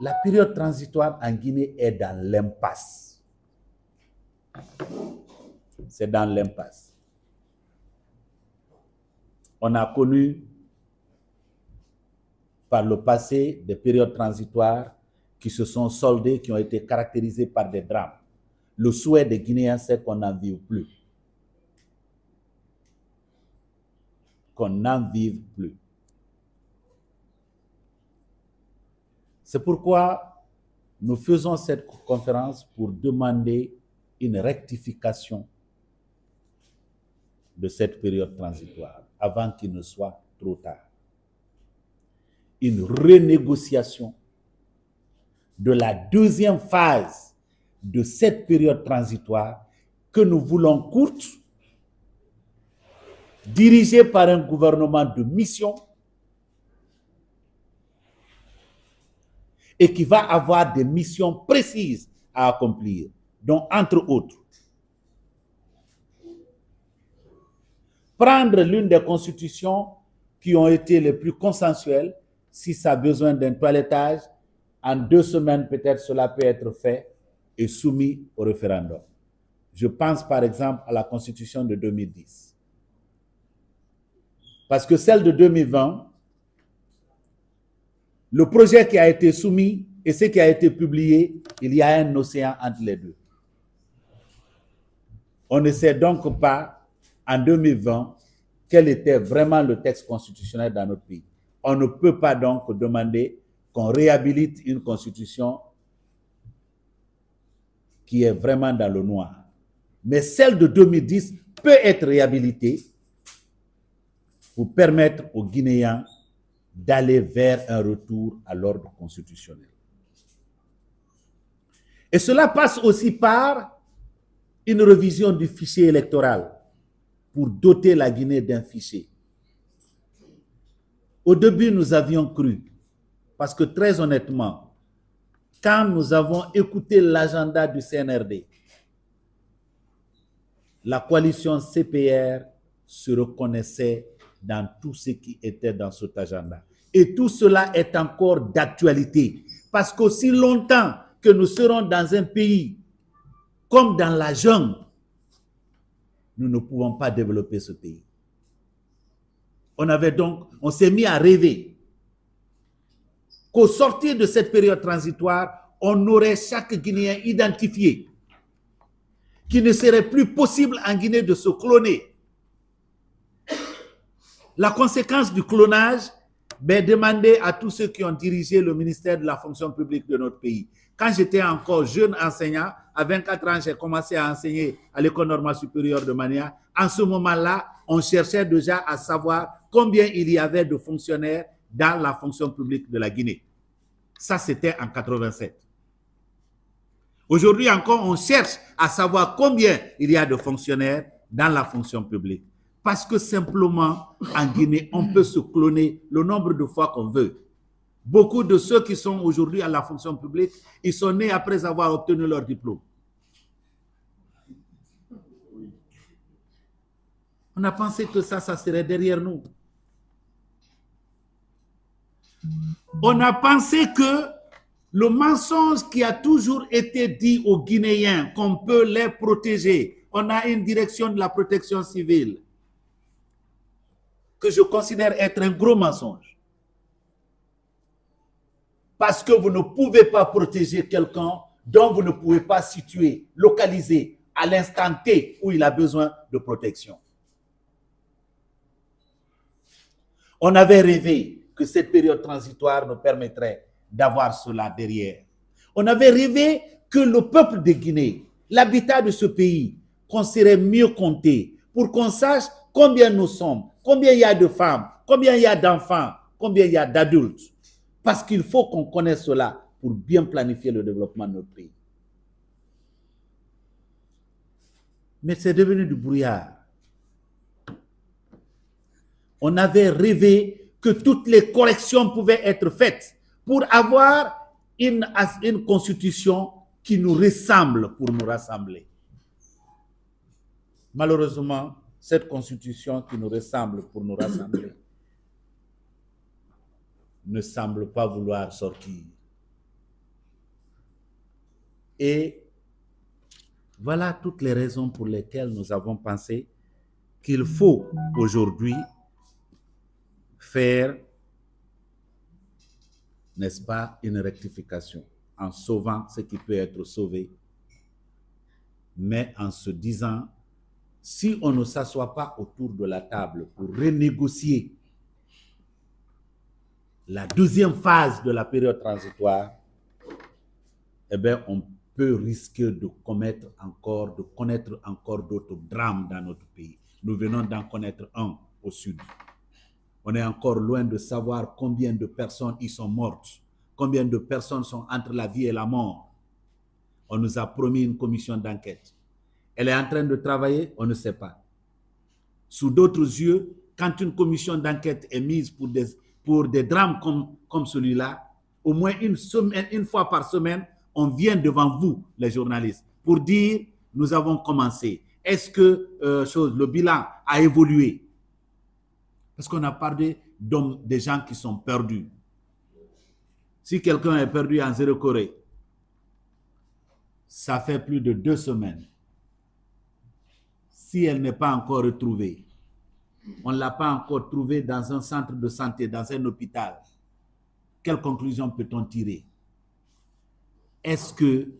la période transitoire en Guinée est dans l'impasse. C'est dans l'impasse. On a connu par le passé des périodes transitoires qui se sont soldées, qui ont été caractérisées par des drames. Le souhait des Guinéens, c'est qu'on n'en vive plus. Qu'on n'en vive plus. C'est pourquoi nous faisons cette conférence pour demander une rectification de cette période transitoire avant qu'il ne soit trop tard. Une renégociation de la deuxième phase de cette période transitoire que nous voulons courte, dirigée par un gouvernement de mission et qui va avoir des missions précises à accomplir, dont entre autres, prendre l'une des constitutions qui ont été les plus consensuelles. Si ça a besoin d'un toilettage, en 2 semaines peut-être cela peut être fait et soumis au référendum. Je pense par exemple à la constitution de 2010. Parce que celle de 2020, le projet qui a été soumis et ce qui a été publié, il y a un océan entre les deux. On ne sait donc pas en 2020 quel était vraiment le texte constitutionnel dans notre pays. On ne peut pas donc demander qu'on réhabilite une constitution qui est vraiment dans le noir. Mais celle de 2010 peut être réhabilitée pour permettre aux Guinéens d'aller vers un retour à l'ordre constitutionnel. Et cela passe aussi par une révision du fichier électoral pour doter la Guinée d'un fichier. Au début, nous avions cru, parce que très honnêtement, quand nous avons écouté l'agenda du CNRD, la coalition CPR se reconnaissait dans tout ce qui était dans cet agenda. Et tout cela est encore d'actualité, parce qu'aussi longtemps que nous serons dans un pays comme dans la jungle, nous ne pouvons pas développer ce pays. On s'est mis à rêver qu'au sortir de cette période transitoire, on aurait chaque Guinéen identifié, qu'il ne serait plus possible en Guinée de se cloner. La conséquence du clonage, demandez à tous ceux qui ont dirigé le ministère de la fonction publique de notre pays. Quand j'étais encore jeune enseignant, à 24 ans, j'ai commencé à enseigner à l'école normale supérieure de Mania. En ce moment-là, on cherchait déjà à savoir combien il y avait de fonctionnaires dans la fonction publique de la Guinée. Ça, c'était en 87. Aujourd'hui encore, on cherche à savoir combien il y a de fonctionnaires dans la fonction publique. Parce que simplement, en Guinée, on peut se cloner le nombre de fois qu'on veut. Beaucoup de ceux qui sont aujourd'hui à la fonction publique, ils sont nés après avoir obtenu leur diplôme. On a pensé que ça serait derrière nous. On a pensé que le mensonge qui a toujours été dit aux Guinéens, qu'on peut les protéger, on a une direction de la protection civile, que je considère être un gros mensonge. Parce que vous ne pouvez pas protéger quelqu'un dont vous ne pouvez pas situer, localiser à l'instant T où il a besoin de protection. On avait rêvé que cette période transitoire nous permettrait d'avoir cela derrière. On avait rêvé que le peuple de Guinée, l'habitat de ce pays, qu'on serait mieux compté pour qu'on sache combien nous sommes, combien il y a de femmes, combien il y a d'enfants, combien il y a d'adultes. Parce qu'il faut qu'on connaisse cela pour bien planifier le développement de notre pays. Mais c'est devenu du brouillard. On avait rêvé que toutes les corrections pouvaient être faites pour avoir une constitution qui nous ressemble pour nous rassembler. Malheureusement, cette constitution qui nous ressemble pour nous rassembler ne semble pas vouloir sortir. Et voilà toutes les raisons pour lesquelles nous avons pensé qu'il faut aujourd'hui faire, n'est-ce pas, une rectification en sauvant ce qui peut être sauvé, mais en se disant, si on ne s'assoit pas autour de la table pour renégocier la deuxième phase de la période transitoire, eh bien, on peut risquer de connaître encore d'autres drames dans notre pays. Nous venons d'en connaître un au sud. On est encore loin de savoir combien de personnes y sont mortes, combien de personnes sont entre la vie et la mort. On nous a promis une commission d'enquête. Elle est en train de travailler, on ne sait pas. Sous d'autres yeux, quand une commission d'enquête est mise pour des drames comme celui-là, au moins une fois par semaine, on vient devant vous, les journalistes, pour dire, nous avons commencé. Est-ce que le bilan a évolué? Parce qu'on a parlé des gens qui sont perdus. Si quelqu'un est perdu en Zéro Corée, ça fait plus de 2 semaines. Si elle n'est pas encore retrouvée, on ne l'a pas encore trouvée dans un centre de santé, dans un hôpital, quelle conclusion peut-on tirer? Est-ce que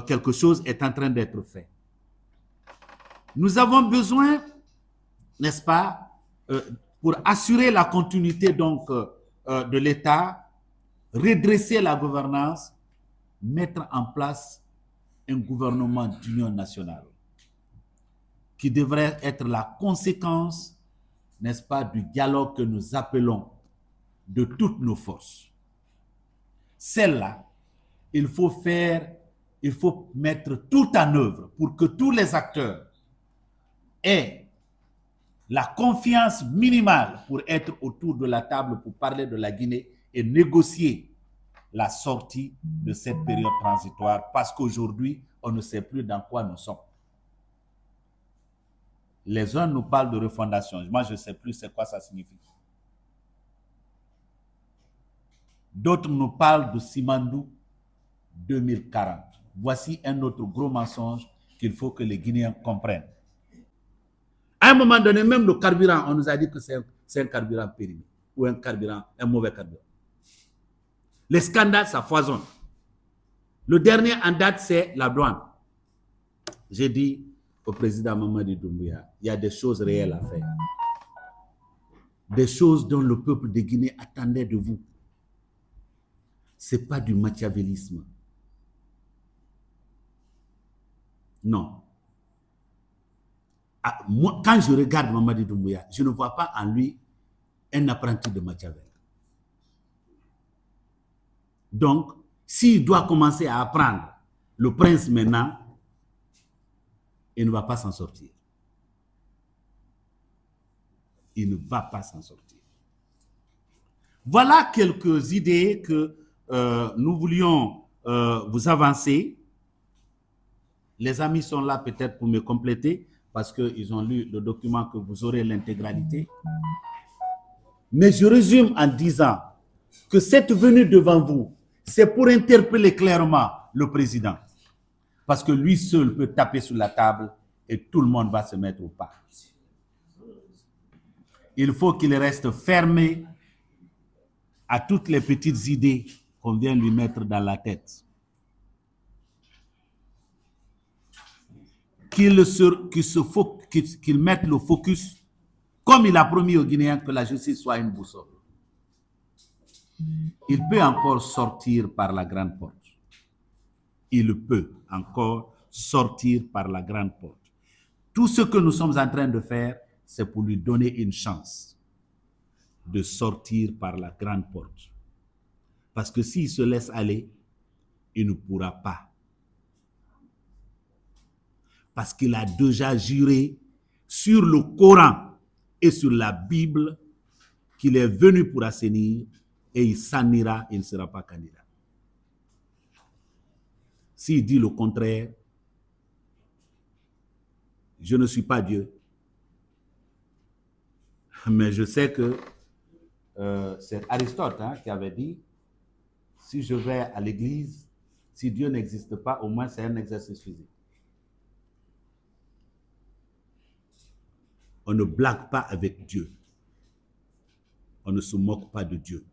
quelque chose est en train d'être fait? Nous avons besoin, n'est-ce pas, pour assurer la continuité donc de l'État, redresser la gouvernance, mettre en place un gouvernement d'union nationale qui devrait être la conséquence, n'est-ce pas, du dialogue que nous appelons de toutes nos forces. Celle-là, il faut mettre tout en œuvre pour que tous les acteurs aient la confiance minimale pour être autour de la table pour parler de la Guinée et négocier la sortie de cette période transitoire, parce qu'aujourd'hui, on ne sait plus dans quoi nous sommes. Les uns nous parlent de refondation. Moi, je ne sais plus c'est quoi ça signifie. D'autres nous parlent de Simandou 2040. Voici un autre gros mensonge qu'il faut que les Guinéens comprennent. À un moment donné, même le carburant, on nous a dit que c'est un carburant périmé ou un mauvais carburant. Les scandales, ça foisonne. Le dernier en date, c'est la douane. J'ai dit au président Mamadi Doumbouya, il y a des choses réelles à faire. Des choses dont le peuple de Guinée attendait de vous. Ce n'est pas du machiavélisme. Non. Moi, quand je regarde Mamadi Doumbouya, je ne vois pas en lui un apprenti de Machiavel. Donc, s'il doit commencer à apprendre le prince maintenant, il ne va pas s'en sortir. Il ne va pas s'en sortir. Voilà quelques idées que nous voulions vous avancer. Les amis sont là peut-être pour me compléter parce qu'ils ont lu le document que vous aurez l'intégralité. Mais je résume en disant que cette venue devant vous, c'est pour interpeller clairement le président. Parce que lui seul peut taper sur la table et tout le monde va se mettre au pas. Il faut qu'il reste fermé à toutes les petites idées qu'on vient lui mettre dans la tête. Qu'il mette le focus, comme il a promis aux Guinéens, que la justice soit une boussole. Il peut encore sortir par la grande porte. Il peut encore sortir par la grande porte. Tout ce que nous sommes en train de faire, c'est pour lui donner une chance de sortir par la grande porte. Parce que s'il se laisse aller, il ne pourra pas. Parce qu'il a déjà juré sur le Coran et sur la Bible qu'il est venu pour assainir et il s'en ira, il ne sera pas candidat. S'il dit le contraire, je ne suis pas Dieu. Mais je sais que c'est Aristote qui avait dit, si je vais à l'église Si Dieu n'existe pas, au moins c'est un exercice physique. On ne blague pas avec Dieu. On ne se moque pas de Dieu.